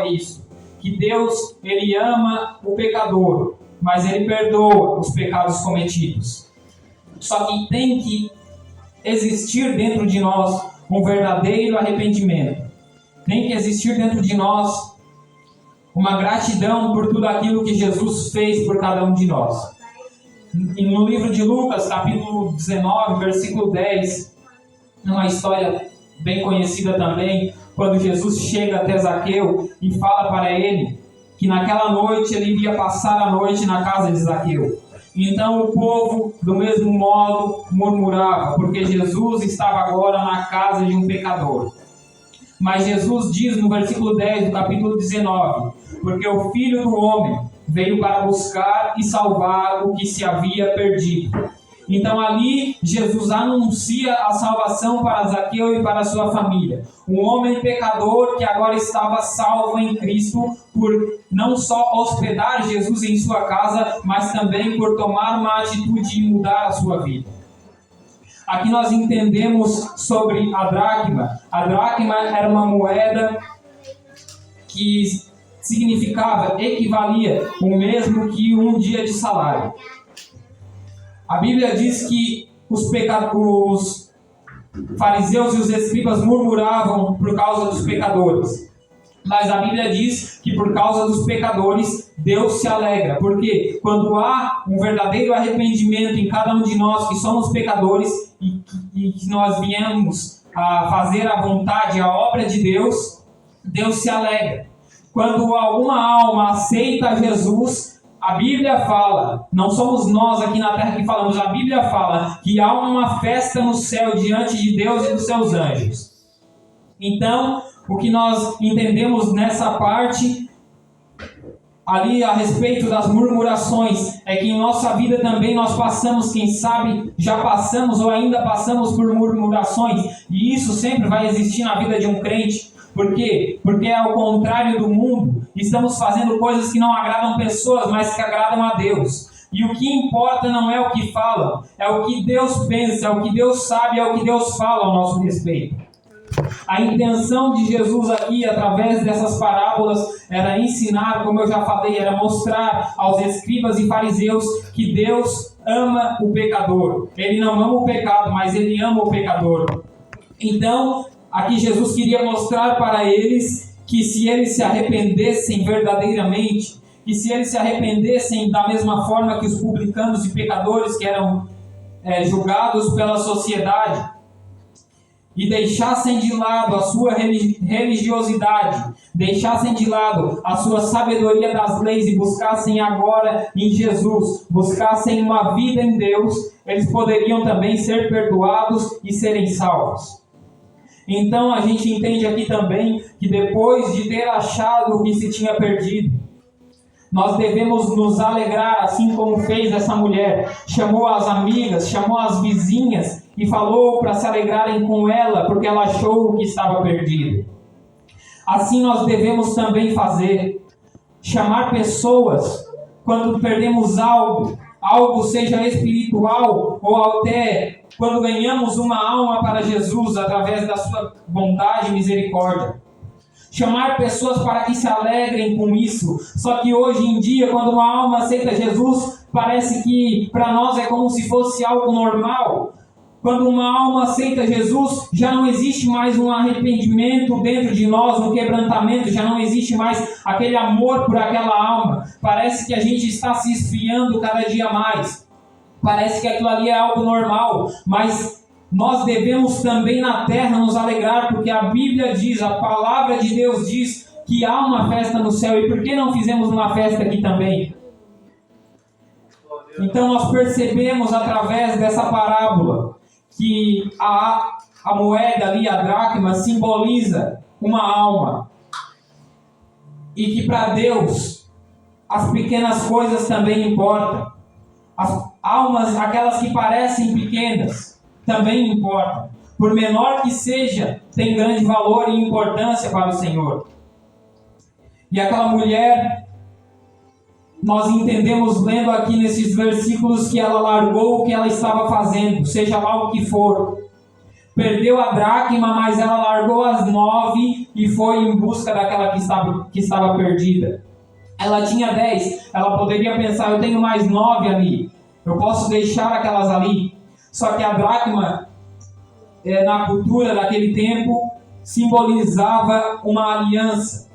só isso, que Deus, Ele ama o pecador, mas Ele perdoa os pecados cometidos. Só que tem que existir dentro de nós um verdadeiro arrependimento. Tem que existir dentro de nós uma gratidão por tudo aquilo que Jesus fez por cada um de nós. E no livro de Lucas, capítulo 19, versículo 10, uma história bem conhecida também, quando Jesus chega até Zaqueu e fala para ele que naquela noite ele iria passar a noite na casa de Zaqueu. Então o povo, do mesmo modo, murmurava, porque Jesus estava agora na casa de um pecador. Mas Jesus diz no versículo 10 do capítulo 19, porque o Filho do Homem veio para buscar e salvar o que se havia perdido. Então ali Jesus anuncia a salvação para Zaqueu e para sua família. Um homem pecador que agora estava salvo em Cristo por não só hospedar Jesus em sua casa, mas também por tomar uma atitude de mudar a sua vida. Aqui nós entendemos sobre a dracma. A dracma era uma moeda que significava, equivalia o mesmo que um dia de salário. A Bíblia diz que os fariseus e os escribas murmuravam por causa dos pecadores. Mas a Bíblia diz que por causa dos pecadores, Deus se alegra. Porque quando há um verdadeiro arrependimento em cada um de nós que somos pecadores e que nós viemos a fazer a vontade, a obra de Deus, Deus se alegra. Quando alguma alma aceita Jesus, a Bíblia fala, não somos nós aqui na terra que falamos, a Bíblia fala que há uma festa no céu diante de Deus e dos seus anjos. Então, o que nós entendemos nessa parte, ali a respeito das murmurações, é que em nossa vida também nós passamos, quem sabe, já passamos ou ainda passamos por murmurações, e isso sempre vai existir na vida de um crente. Por quê? Porque ao contrário do mundo, estamos fazendo coisas que não agradam pessoas, mas que agradam a Deus. E o que importa não é o que falam, é o que Deus pensa, é o que Deus sabe, é o que Deus fala ao nosso respeito. A intenção de Jesus aqui, através dessas parábolas, era ensinar, como eu já falei, era mostrar aos escribas e fariseus que Deus ama o pecador. Ele não ama o pecado, mas Ele ama o pecador. Então, aqui Jesus queria mostrar para eles que se eles se arrependessem verdadeiramente, que se eles se arrependessem da mesma forma que os publicanos e pecadores que eram julgados pela sociedade, e deixassem de lado a sua religiosidade, deixassem de lado a sua sabedoria das leis e buscassem agora em Jesus, buscassem uma vida em Deus, eles poderiam também ser perdoados e serem salvos. Então a gente entende aqui também que depois de ter achado o que se tinha perdido, nós devemos nos alegrar, assim como fez essa mulher. Chamou as amigas, chamou as vizinhas e falou para se alegrarem com ela, porque ela achou o que estava perdido. Assim nós devemos também fazer. Chamar pessoas quando perdemos algo seja espiritual ou até quando ganhamos uma alma para Jesus através da sua bondade e misericórdia. Chamar pessoas para que se alegrem com isso. Só que hoje em dia, quando uma alma aceita Jesus, parece que para nós é como se fosse algo normal. Quando uma alma aceita Jesus, já não existe mais um arrependimento dentro de nós, um quebrantamento, já não existe mais aquele amor por aquela alma. Parece que a gente está se esfriando cada dia mais. Parece que aquilo ali é algo normal, mas nós devemos também na terra nos alegrar, porque a Bíblia diz, a palavra de Deus diz que há uma festa no céu. E por que não fizemos uma festa aqui também? Então nós percebemos através dessa parábola que a moeda ali, a dracma, simboliza uma alma. E que para Deus as pequenas coisas também importam. As almas, aquelas que parecem pequenas, também importam. Por menor que seja, tem grande valor e importância para o Senhor. E aquela mulher, nós entendemos lendo aqui nesses versículos que ela largou o que ela estava fazendo, seja lá o que for. perdeu a dracma, mas ela largou as 9 e foi em busca daquela que estava perdida. Ela tinha 10, ela poderia pensar, eu tenho mais 9 ali, eu posso deixar aquelas ali. Só que a dracma, na cultura daquele tempo, simbolizava uma aliança.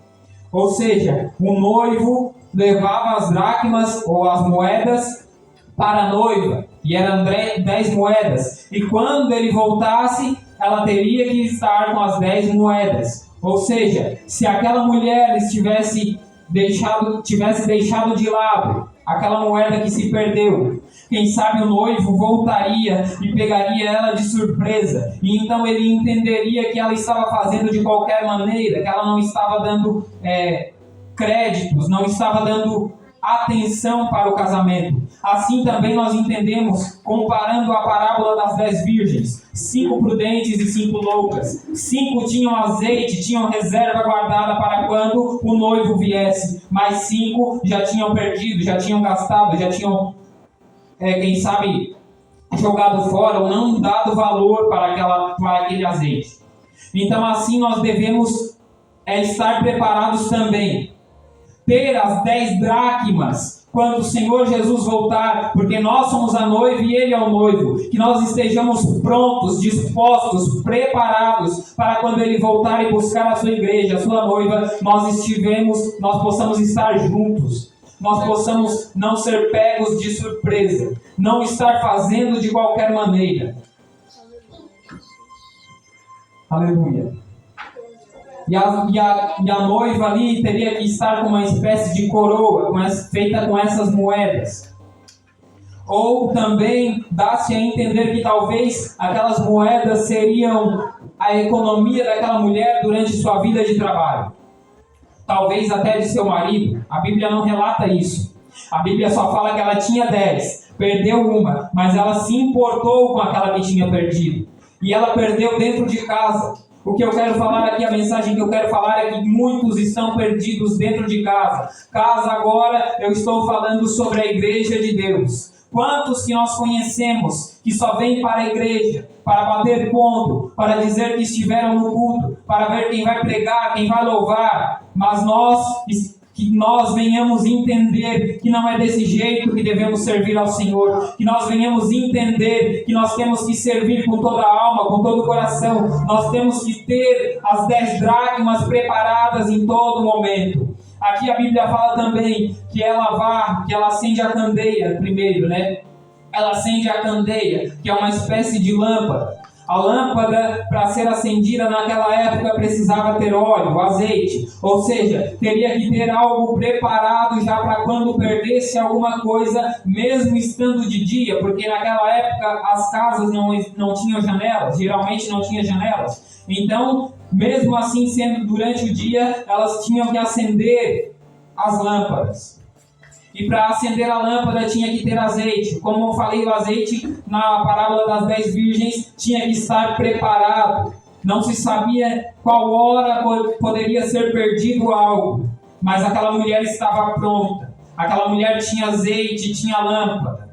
Ou seja, o noivo levava as dracmas ou as moedas para a noiva, e eram 10 moedas. E quando ele voltasse, ela teria que estar com as 10 moedas. Ou seja, se aquela mulher tivesse deixado de lado aquela moeda que se perdeu, quem sabe o noivo voltaria e pegaria ela de surpresa, e então ele entenderia que ela estava fazendo de qualquer maneira, que ela não estava dando créditos, não estava dando atenção para o casamento. Assim também nós entendemos, comparando a parábola das 10 virgens: 5 prudentes e 5 loucas. 5 tinham azeite, tinham reserva guardada para quando o noivo viesse, mas 5 já tinham perdido, já tinham gastado, já tinham, quem sabe, jogado fora ou não dado valor para aquele azeite. Então assim nós devemos estar preparados também, ter as 10 dracmas quando o Senhor Jesus voltar, porque nós somos a noiva e Ele é o noivo. Que nós estejamos prontos, dispostos, preparados para quando Ele voltar e buscar a sua igreja, a sua noiva, nós possamos estar juntos. Nós possamos não ser pegos de surpresa, não estar fazendo de qualquer maneira. Aleluia. E a noiva ali teria que estar com uma espécie de coroa, feita com essas moedas. Ou também dá-se a entender que talvez aquelas moedas seriam a economia daquela mulher durante sua vida de trabalho. Talvez até de seu marido. A Bíblia não relata isso. A Bíblia só fala que ela tinha 10, perdeu uma, mas ela se importou com aquela que tinha perdido. E ela perdeu dentro de casa. O que eu quero falar aqui, a mensagem que eu quero falar é que muitos estão perdidos dentro de casa. Casa agora, eu estou falando sobre a igreja de Deus. Quantos que nós conhecemos que só vêm para a igreja, para bater ponto, para dizer que estiveram no culto, para ver quem vai pregar, quem vai louvar, mas que nós venhamos entender que não é desse jeito que devemos servir ao Senhor, que nós venhamos entender que nós temos que servir com toda a alma, com todo o coração, nós temos que ter as 10 dracmas preparadas em todo momento. Aqui a Bíblia fala também que ela acende a candeia primeiro, né? Ela acende a candeia, que é uma espécie de lâmpada. A lâmpada, para ser acendida naquela época, precisava ter óleo, azeite. Ou seja, teria que ter algo preparado já para quando perdesse alguma coisa, mesmo estando de dia. Porque naquela época as casas não tinham janelas, geralmente não tinham janelas. Então, mesmo assim, sendo durante o dia, elas tinham que acender as lâmpadas. E para acender a lâmpada tinha que ter azeite. Como eu falei, o azeite na parábola das 10 virgens tinha que estar preparado. Não se sabia qual hora poderia ser perdido algo. Mas aquela mulher estava pronta. Aquela mulher tinha azeite, tinha lâmpada.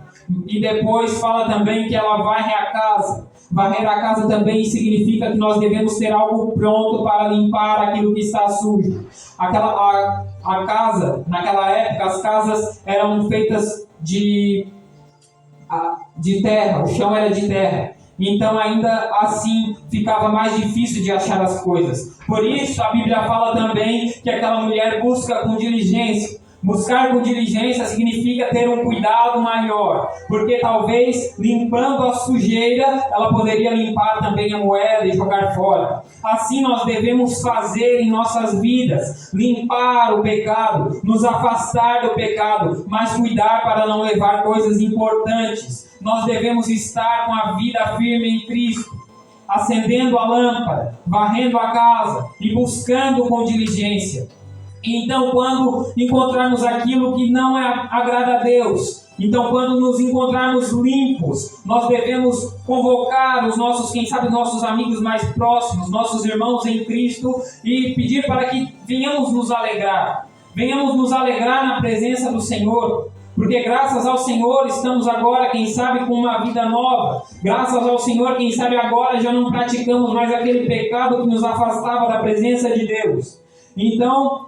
E depois fala também que ela varre a casa. Varrer a casa também significa que nós devemos ter algo pronto para limpar aquilo que está sujo. A casa, naquela época, as casas eram feitas de terra, o chão era de terra. Então ainda assim ficava mais difícil de achar as coisas. Por isso a Bíblia fala também que aquela mulher busca com diligência. Buscar com diligência significa ter um cuidado maior, porque talvez limpando a sujeira, ela poderia limpar também a moeda e jogar fora. Assim nós devemos fazer em nossas vidas, limpar o pecado, nos afastar do pecado, mas cuidar para não levar coisas importantes. Nós devemos estar com a vida firme em Cristo, acendendo a lâmpada, varrendo a casa e buscando com diligência. Então, quando encontrarmos aquilo que não agrada a Deus, então quando nos encontrarmos limpos, nós devemos convocar os nossos amigos mais próximos, nossos irmãos em Cristo, e pedir para que venhamos nos alegrar na presença do Senhor, Porque graças ao Senhor estamos agora, quem sabe, com uma vida nova. Graças ao Senhor, quem sabe, agora já não praticamos mais aquele pecado que nos afastava da presença de Deus. Então,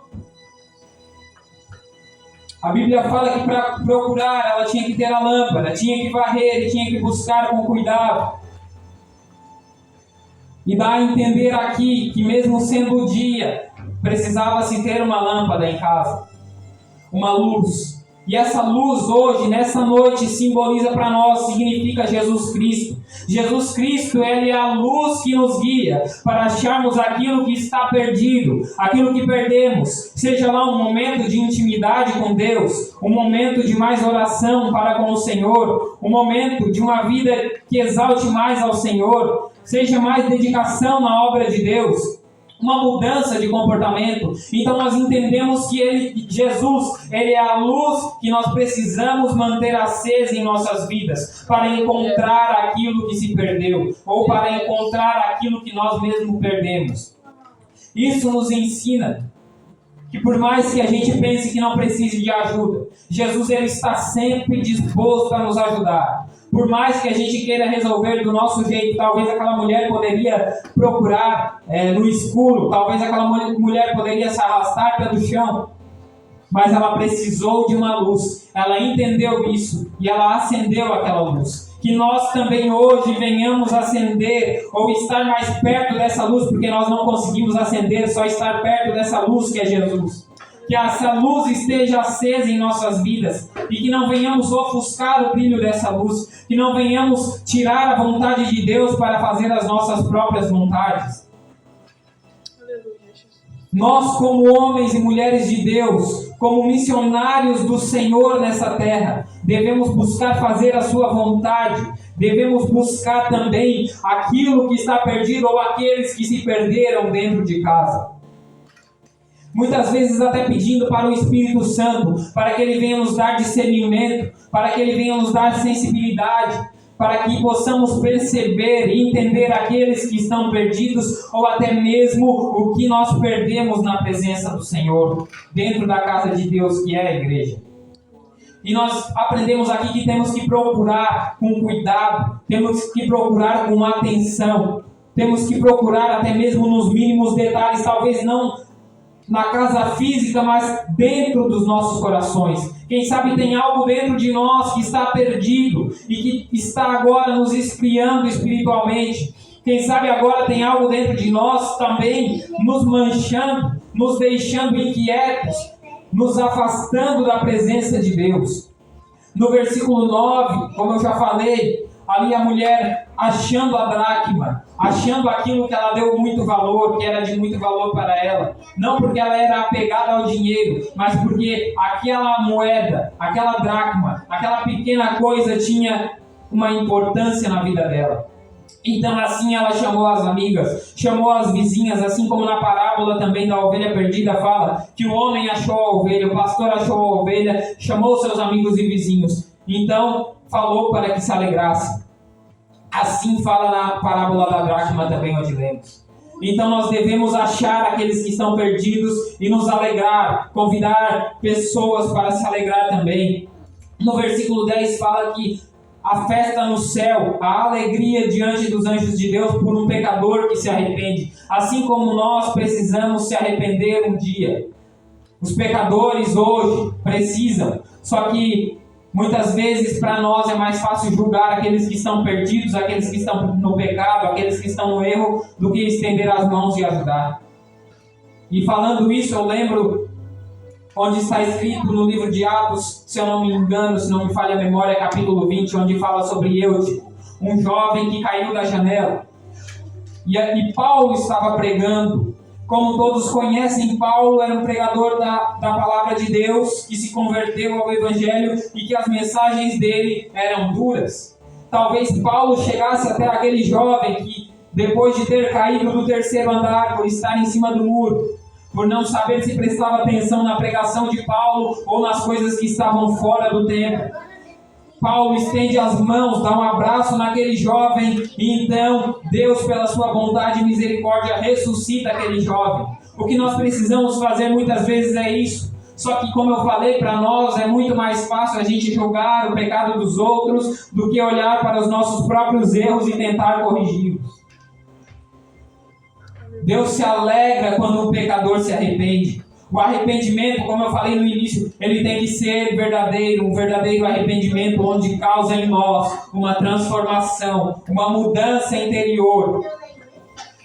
a Bíblia fala que para procurar ela tinha que ter a lâmpada, tinha que varrer e tinha que buscar com cuidado. E dá a entender aqui que mesmo sendo o dia, precisava-se ter uma lâmpada em casa, uma luz. E essa luz hoje, nessa noite, simboliza para nós, significa Jesus Cristo. Jesus Cristo, Ele é a luz que nos guia para acharmos aquilo que está perdido, aquilo que perdemos. Seja lá um momento de intimidade com Deus, um momento de mais oração para com o Senhor, um momento de uma vida que exalte mais ao Senhor, seja mais dedicação na obra de Deus, uma mudança de comportamento. Então nós entendemos que Jesus, Ele é a luz que nós precisamos manter acesa em nossas vidas, para encontrar aquilo que se perdeu, ou para encontrar aquilo que nós mesmos perdemos. Isso nos ensina que por mais que a gente pense que não precise de ajuda, Jesus, Ele está sempre disposto a nos ajudar. Por mais que a gente queira resolver do nosso jeito, talvez aquela mulher poderia procurar no escuro, talvez aquela mulher poderia se arrastar pelo chão, mas ela precisou de uma luz. Ela entendeu isso e ela acendeu aquela luz. Que nós também hoje venhamos acender ou estar mais perto dessa luz, porque nós não conseguimos acender, só estar perto dessa luz que é Jesus. Que essa luz esteja acesa em nossas vidas e que não venhamos ofuscar o brilho dessa luz, que não venhamos tirar a vontade de Deus para fazer as nossas próprias vontades. Nós, como homens e mulheres de Deus, como missionários do Senhor nessa terra, devemos buscar fazer a sua vontade, devemos buscar também aquilo que está perdido ou aqueles que se perderam dentro de casa. Muitas vezes até pedindo para o Espírito Santo, para que Ele venha nos dar discernimento, para que Ele venha nos dar sensibilidade, para que possamos perceber e entender aqueles que estão perdidos, ou até mesmo o que nós perdemos na presença do Senhor, dentro da casa de Deus que é a igreja. E nós aprendemos aqui que temos que procurar com cuidado, temos que procurar com atenção, temos que procurar até mesmo nos mínimos detalhes, talvez não na casa física, mas dentro dos nossos corações. Quem sabe tem algo dentro de nós que está perdido e que está agora nos espiando espiritualmente. Quem sabe agora tem algo dentro de nós também nos manchando, nos deixando inquietos, nos afastando da presença de Deus. No versículo 9, como eu já falei, ali a mulher achando a dracma, achando aquilo que ela deu muito valor, que era de muito valor para ela. Não porque ela era apegada ao dinheiro, mas porque aquela moeda, aquela dracma, aquela pequena coisa tinha uma importância na vida dela. Então assim ela chamou as amigas, chamou as vizinhas, assim como na parábola também da ovelha perdida fala que o homem achou a ovelha, o pastor achou a ovelha, chamou seus amigos e vizinhos. Então falou para que se alegrasse. Assim fala na parábola da dracma também, onde lemos. Então nós devemos achar aqueles que estão perdidos e nos alegrar, convidar pessoas para se alegrar também. No versículo 10 fala que a festa no céu, a alegria diante dos anjos de Deus por um pecador que se arrepende. Assim como nós precisamos se arrepender um dia. Os pecadores hoje precisam, só que muitas vezes para nós é mais fácil julgar aqueles que estão perdidos, aqueles que estão no pecado, aqueles que estão no erro, do que estender as mãos e ajudar. E falando isso, eu lembro onde está escrito no livro de Atos, se eu não me engano, se não me falha a memória, capítulo 20, onde fala sobre Eutico, um jovem que caiu da janela. E Paulo estava pregando. Como todos conhecem, Paulo era um pregador da palavra de Deus, que se converteu ao Evangelho e que as mensagens dele eram duras. Talvez Paulo chegasse até aquele jovem que, depois de ter caído do terceiro andar, por estar em cima do muro, por não saber se prestava atenção na pregação de Paulo ou nas coisas que estavam fora do templo, Paulo estende as mãos, dá um abraço naquele jovem e então Deus, pela sua bondade e misericórdia, ressuscita aquele jovem. O que nós precisamos fazer muitas vezes é isso. Só que, como eu falei, para nós é muito mais fácil a gente julgar o pecado dos outros do que olhar para os nossos próprios erros e tentar corrigi-los. Deus se alegra quando um pecador se arrepende. O arrependimento, como eu falei no início, ele tem que ser verdadeiro, um verdadeiro arrependimento onde causa em nós uma transformação, uma mudança interior.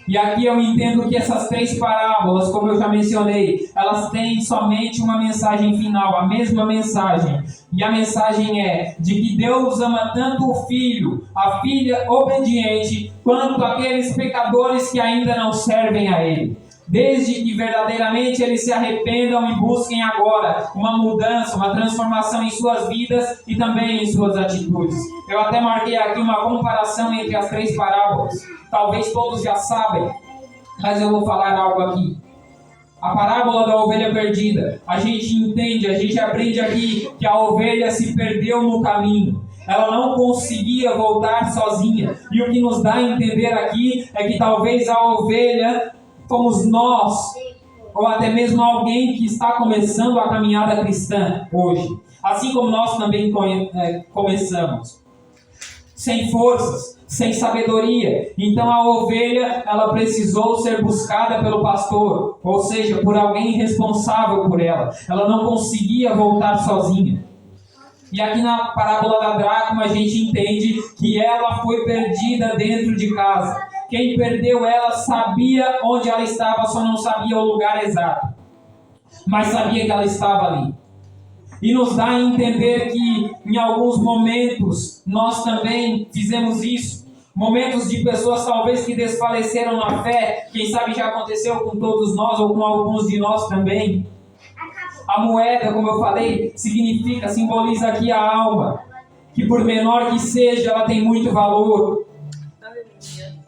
E aqui eu entendo que essas 3 parábolas, como eu já mencionei, elas têm somente uma mensagem final, a mesma mensagem. E a mensagem é de que Deus ama tanto o filho, a filha obediente, quanto aqueles pecadores que ainda não servem a Ele. Desde que verdadeiramente eles se arrependam e busquem agora uma mudança, uma transformação em suas vidas e também em suas atitudes. Eu até marquei aqui uma comparação entre as 3 parábolas. Talvez todos já sabem, mas eu vou falar algo aqui. A parábola da ovelha perdida. A gente entende, a gente aprende aqui que a ovelha se perdeu no caminho. Ela não conseguia voltar sozinha. E o que nos dá a entender aqui é que talvez a ovelha fomos nós, ou até mesmo alguém que está começando a caminhada cristã hoje. Assim como nós também começamos. Sem forças, sem sabedoria. Então a ovelha, ela precisou ser buscada pelo pastor, ou seja, por alguém responsável por ela. Ela não conseguia voltar sozinha. E aqui na parábola da dracma a gente entende que ela foi perdida dentro de casa. Quem perdeu ela sabia onde ela estava, só não sabia o lugar exato. Mas sabia que ela estava ali. E nos dá a entender que em alguns momentos nós também fizemos isso. Momentos de pessoas talvez que desfaleceram na fé. Quem sabe já aconteceu com todos nós ou com alguns de nós também. A moeda, como eu falei, simboliza aqui a alma. Que por menor que seja, ela tem muito valor.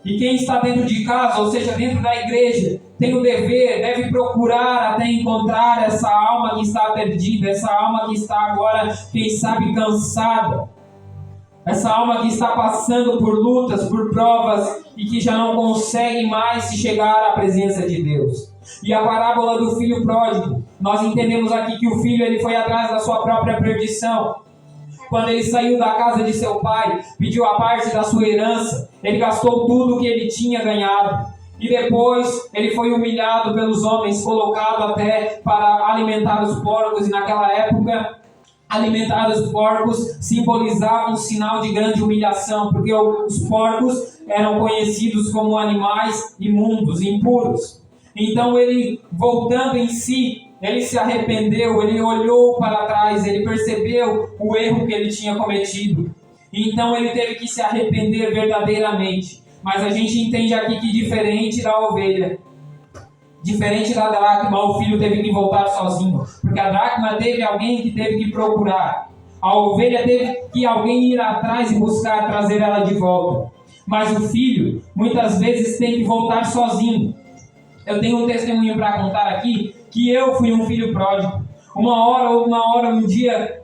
E quem está dentro de casa, ou seja, dentro da igreja, tem o dever, deve procurar até encontrar essa alma que está perdida, essa alma que está agora, quem sabe, cansada. Essa alma que está passando por lutas, por provas e que já não consegue mais se chegar à presença de Deus. E a parábola do filho pródigo, nós entendemos aqui que o filho ele foi atrás da sua própria perdição. Quando ele saiu da casa de seu pai, pediu a parte da sua herança, ele gastou tudo o que ele tinha ganhado. E depois ele foi humilhado pelos homens, colocado até para alimentar os porcos. E naquela época, alimentar os porcos simbolizava um sinal de grande humilhação, porque os porcos eram conhecidos como animais imundos, impuros. Então ele, voltando em si, ele se arrependeu, ele olhou para trás, ele percebeu o erro que ele tinha cometido. Então ele teve que se arrepender verdadeiramente. Mas a gente entende aqui que diferente da ovelha, diferente da dracma, o filho teve que voltar sozinho. Porque a dracma teve alguém que teve que procurar. A ovelha teve que alguém ir atrás e buscar trazer ela de volta. Mas o filho, muitas vezes, tem que voltar sozinho. Eu tenho um testemunho para contar aqui, que eu fui um filho pródigo. Um dia,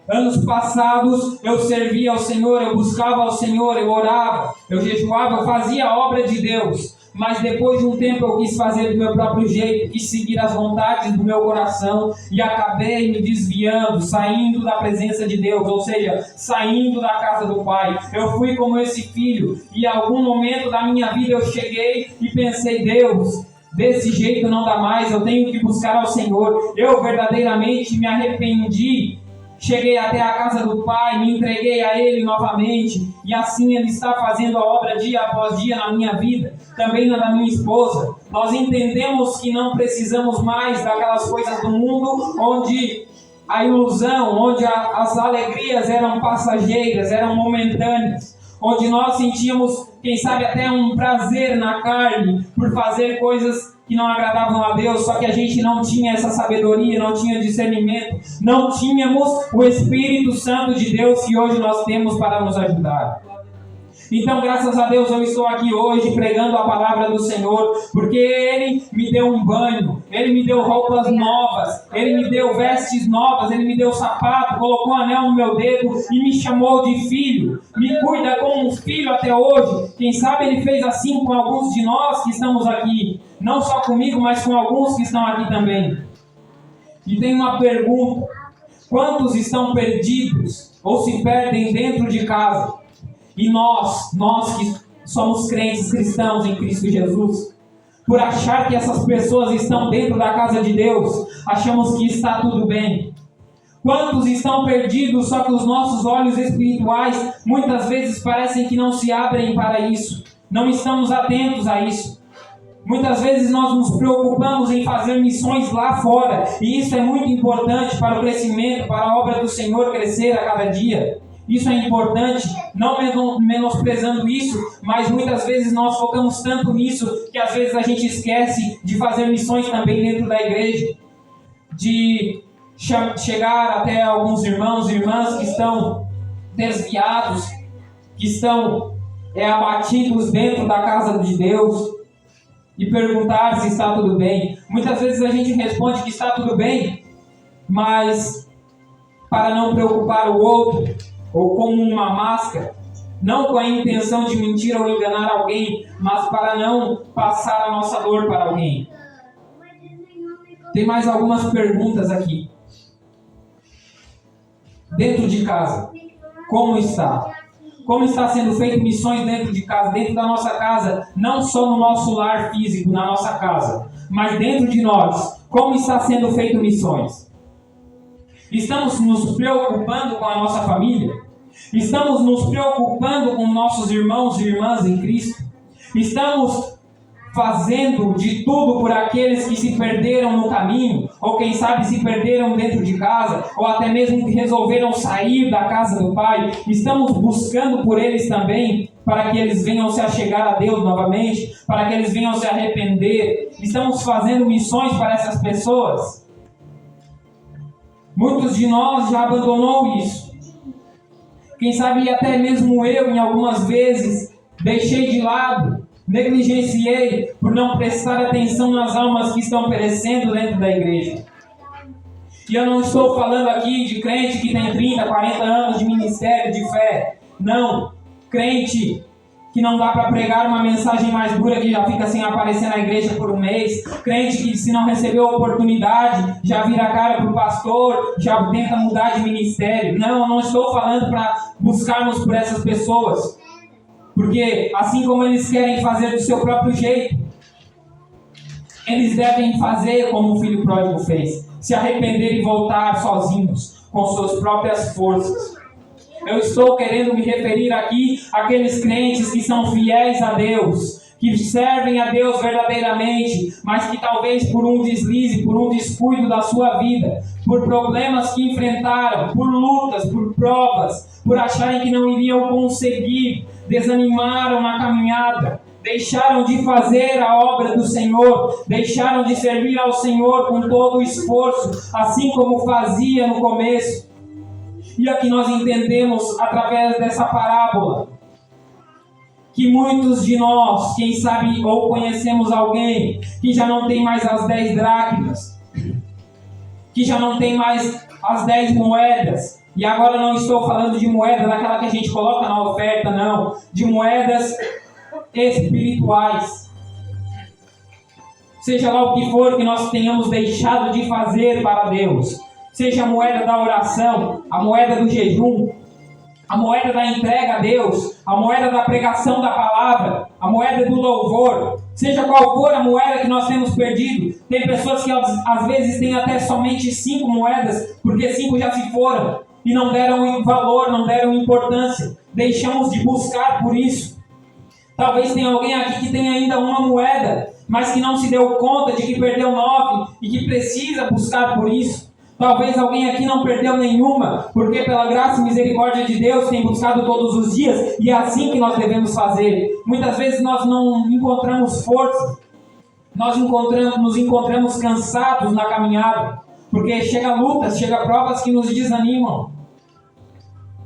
anos passados, eu servia ao Senhor, eu buscava ao Senhor, eu orava, eu jejuava, eu fazia a obra de Deus. Mas depois de um tempo eu quis fazer do meu próprio jeito, quis seguir as vontades do meu coração e acabei me desviando, saindo da presença de Deus, ou seja, saindo da casa do Pai. Eu fui como esse filho e em algum momento da minha vida eu cheguei e pensei, Deus, desse jeito não dá mais, eu tenho que buscar ao Senhor. Eu verdadeiramente me arrependi. Cheguei até a casa do Pai, me entreguei a Ele novamente, e assim Ele está fazendo a obra dia após dia na minha vida, também na da minha esposa. Nós entendemos que não precisamos mais daquelas coisas do mundo, onde a ilusão, onde as alegrias eram passageiras, eram momentâneas, onde nós sentíamos, quem sabe, até um prazer na carne, por fazer coisas que não agradavam a Deus, só que a gente não tinha essa sabedoria, não tinha discernimento, não tínhamos o Espírito Santo de Deus que hoje nós temos para nos ajudar. Então, graças a Deus, eu estou aqui hoje pregando a palavra do Senhor, porque Ele me deu um banho, Ele me deu roupas novas, Ele me deu vestes novas, Ele me deu sapato, colocou um anel no meu dedo e me chamou de filho. Me cuida como um filho até hoje. Quem sabe Ele fez assim com alguns de nós que estamos aqui. não só comigo, mas com alguns que estão aqui também. E tem uma pergunta: quantos estão perdidos ou se perdem dentro de casa? E nós que somos crentes cristãos em Cristo Jesus, por achar que essas pessoas estão dentro da casa de Deus, achamos que está tudo bem. Quantos estão perdidos, só que os nossos olhos espirituais muitas vezes parecem que não se abrem para isso. Não estamos atentos a isso. Muitas vezes nós nos preocupamos em fazer missões lá fora, e isso é muito importante para o crescimento, para a obra do Senhor crescer a cada dia. Isso é importante, não menosprezando isso, mas muitas vezes nós focamos tanto nisso que às vezes a gente esquece de fazer missões também dentro da igreja, de chegar até alguns irmãos e irmãs que estão desviados, que estão abatidos dentro da casa de Deus, e perguntar se está tudo bem. Muitas vezes a gente responde que está tudo bem, mas para não preocupar o outro, ou como uma máscara, não com a intenção de mentir ou enganar alguém, mas para não passar a nossa dor para alguém. Tem mais algumas perguntas aqui. Dentro de casa, como está? Como está sendo feito missões dentro de casa, dentro da nossa casa, não só no nosso lar físico, na nossa casa, mas dentro de nós, como está sendo feito missões? Estamos nos preocupando com a nossa família? Estamos nos preocupando com nossos irmãos e irmãs em Cristo? Estamos fazendo de tudo por aqueles que se perderam no caminho, ou quem sabe se perderam dentro de casa, ou até mesmo que resolveram sair da casa do Pai? Estamos buscando por eles também, para que eles venham se achegar a Deus novamente, para que eles venham se arrepender? Estamos fazendo missões para essas pessoas? Muitos de nós já abandonou isso. Quem sabe até mesmo eu, em algumas vezes, deixei de lado, negligenciei por não prestar atenção nas almas que estão perecendo dentro da igreja. E eu não estou falando aqui de crente que tem 30, 40 anos de ministério, de fé. Não. Crente que não dá para pregar uma mensagem mais dura, que já fica sem aparecer na igreja por um mês. Crente que, se não recebeu a oportunidade, já vira a cara para o pastor, já tenta mudar de ministério. Não, eu não estou falando para buscarmos por essas pessoas. Porque assim como eles querem fazer do seu próprio jeito, eles devem fazer como o filho pródigo fez. Se arrepender e voltar sozinhos, com suas próprias forças. Eu estou querendo me referir aqui àqueles crentes que são fiéis a Deus, que servem a Deus verdadeiramente, mas que talvez por um deslize, por um descuido da sua vida, por problemas que enfrentaram, por lutas, por provas, por acharem que não iriam conseguir, desanimaram na caminhada, deixaram de fazer a obra do Senhor, deixaram de servir ao Senhor com todo o esforço, assim como fazia no começo. E aqui nós entendemos, através dessa parábola, que muitos de nós, quem sabe, ou conhecemos alguém que já não tem mais as 10 dracmas, que já não tem mais as 10 moedas, e agora não estou falando de moeda daquela que a gente coloca na oferta, não, de moedas espirituais. Seja lá o que for que nós tenhamos deixado de fazer para Deus, seja a moeda da oração, a moeda do jejum, a moeda da entrega a Deus, a moeda da pregação da palavra, a moeda do louvor, seja qual for a moeda que nós temos perdido. Tem pessoas que às vezes têm até somente 5 moedas, porque 5 já se foram, e não deram valor, não deram importância. Deixamos de buscar por isso. Talvez tenha alguém aqui que tenha ainda uma moeda, mas que não se deu conta de que perdeu 9 e que precisa buscar por isso. Talvez alguém aqui não perdeu nenhuma, porque pela graça e misericórdia de Deus tem buscado todos os dias, e é assim que nós devemos fazer. Muitas vezes nós não encontramos força, nós nos encontramos cansados na caminhada, porque chega lutas, chega provas que nos desanimam.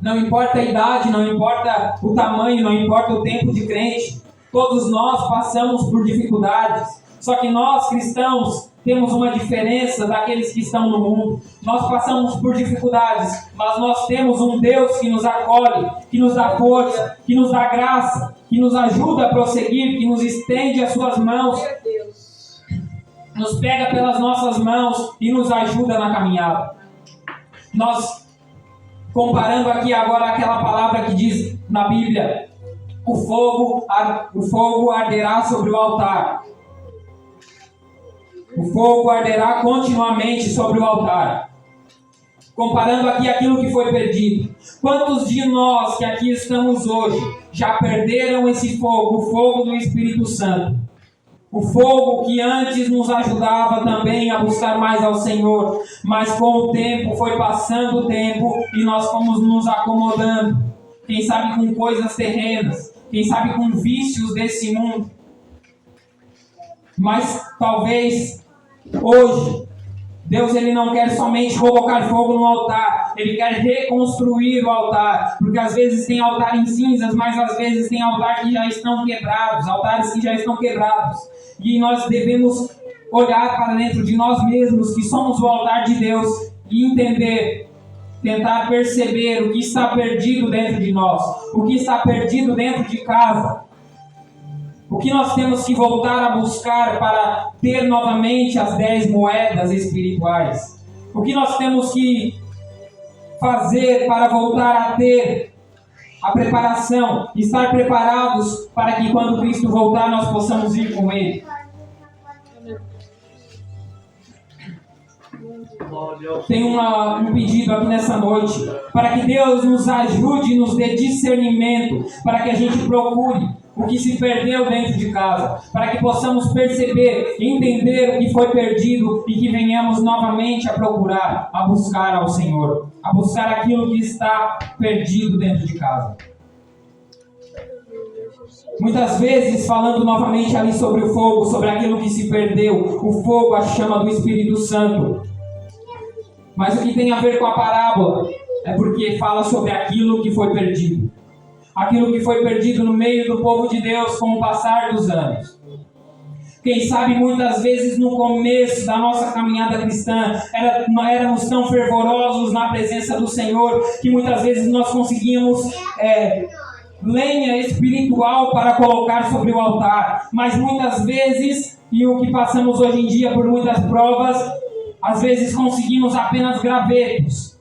Não importa a idade, não importa o tamanho, não importa o tempo de crente, todos nós passamos por dificuldades. Só que nós, cristãos, temos uma diferença daqueles que estão no mundo. Nós passamos por dificuldades, mas nós temos um Deus que nos acolhe, que nos dá força, que nos dá graça, que nos ajuda a prosseguir, que nos estende as suas mãos. nos pega pelas nossas mãos e nos ajuda na caminhada. Nós, comparando aqui agora aquela palavra que diz na Bíblia, o fogo arderá sobre o altar. O fogo arderá continuamente sobre o altar. Comparando aqui aquilo que foi perdido. Quantos de nós que aqui estamos hoje já perderam esse fogo, o fogo do Espírito Santo? O fogo que antes nos ajudava também a buscar mais ao Senhor, mas com o tempo, foi passando o tempo e nós fomos nos acomodando. Quem sabe com coisas terrenas, quem sabe com vícios desse mundo. Mas talvez hoje Deus ele não quer somente colocar fogo no altar, Ele quer reconstruir o altar, porque às vezes tem altar em cinzas, mas às vezes tem altar que já estão quebrados, altares que já estão quebrados, e nós devemos olhar para dentro de nós mesmos, que somos o altar de Deus, e entender, tentar perceber o que está perdido dentro de nós, o que está perdido dentro de casa. O que nós temos que voltar a buscar para ter novamente as 10 moedas espirituais? O que nós temos que fazer para voltar a ter a preparação, estar preparados para que quando Cristo voltar nós possamos ir com Ele? Tem um pedido aqui nessa noite, para que Deus nos ajude e nos dê discernimento, para que a gente procure o que se perdeu dentro de casa, para que possamos perceber, entender o que foi perdido e que venhamos novamente a procurar, a buscar ao Senhor, a buscar aquilo que está perdido dentro de casa. Muitas vezes, falando novamente ali sobre o fogo, sobre aquilo que se perdeu, o fogo, a chama do Espírito Santo. Mas o que tem a ver com a parábola é porque fala sobre aquilo que foi perdido. Aquilo que foi perdido no meio do povo de Deus com o passar dos anos. Quem sabe muitas vezes no começo da nossa caminhada cristã, éramos tão fervorosos na presença do Senhor, que muitas vezes nós conseguíamos lenha espiritual para colocar sobre o altar. Mas muitas vezes, e o que passamos hoje em dia por muitas provas, às vezes conseguimos apenas gravetos.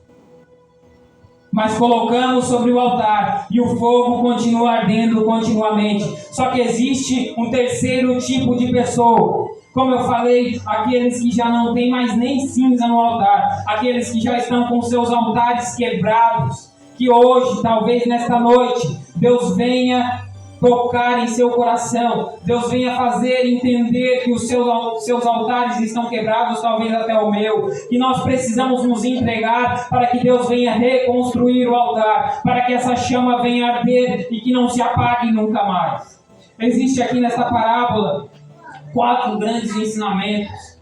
Mas colocamos sobre o altar e o fogo continua ardendo continuamente. Só que existe um terceiro tipo de pessoa. Como eu falei, aqueles que já não têm mais nem cinza no altar. Aqueles que já estão com seus altares quebrados. Que hoje, talvez nesta noite, Deus venha tocar em seu coração. Deus venha fazer entender que os seus altares estão quebrados, talvez até o meu. Que nós precisamos nos entregar para que Deus venha reconstruir o altar. Para que essa chama venha arder e que não se apague nunca mais. Existe aqui nessa parábola 4 grandes ensinamentos.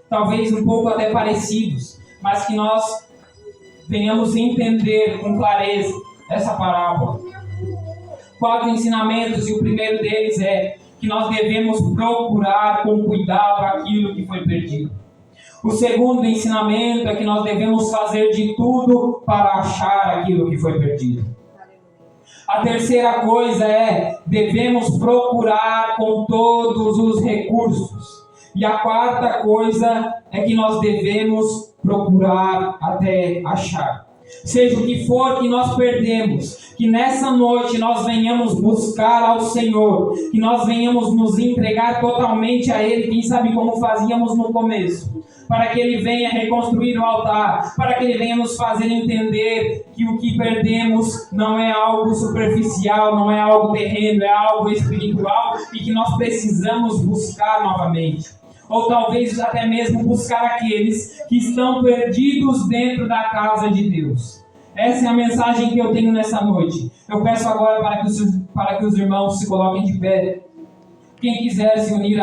Talvez um pouco até parecidos. Mas que nós venhamos entender com clareza essa parábola. 4 ensinamentos, e o primeiro deles é que nós devemos procurar com cuidado aquilo que foi perdido. O segundo ensinamento é que nós devemos fazer de tudo para achar aquilo que foi perdido. A terceira coisa é, devemos procurar com todos os recursos. E a quarta coisa é que nós devemos procurar até achar. Seja o que for que nós perdemos, que nessa noite nós venhamos buscar ao Senhor, que nós venhamos nos entregar totalmente a Ele, quem sabe como fazíamos no começo, para que Ele venha reconstruir o altar, para que Ele venha nos fazer entender que o que perdemos não é algo superficial, não é algo terreno, é algo espiritual e que nós precisamos buscar novamente. Ou talvez até mesmo buscar aqueles que estão perdidos dentro da casa de Deus. Essa é a mensagem que eu tenho nessa noite. Eu peço agora para que os irmãos se coloquem de pé. Quem quiser se unir a